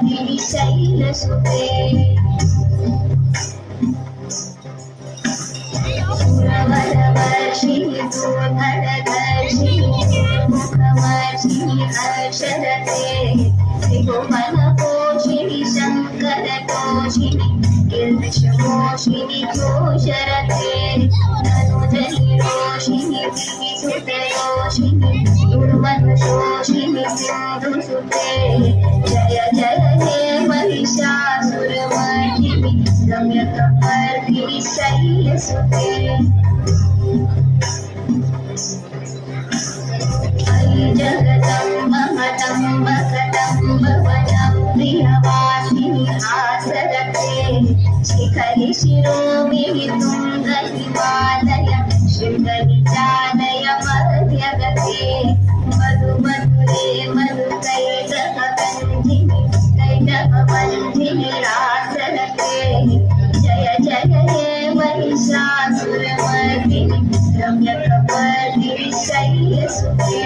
मर्दिनि शैलसुते सुरवरवर्षिणि दूर्धरधर्षिणि मुखवर्षिणि हर्षरते त्रिभुवनपोषिणि शङ्करतोषिणि कीर्तिशमोषिणि घोषरते तनुजनिरोषिणि विविधुतरोषिणि दुर्मदशोषिणि सिन्धुसुते जय जय हे महिषासुरमर्दिनि रम्यकपर्दिनि शैलसुते अयि जगदम्ब महदम्ब कदम्ब वनं प्रियवासिनि हासरते शिखरि शिरोमिहि तुङ्गहिमालय शृङ्गनिचालय मध्यगते मधुमधुरे मधुकैटभगन्धिनि कैटभवन्धिनि रासरते जय जय हे महिषासुरमर्दिनि रम्यकपर्दिनि शैलसुते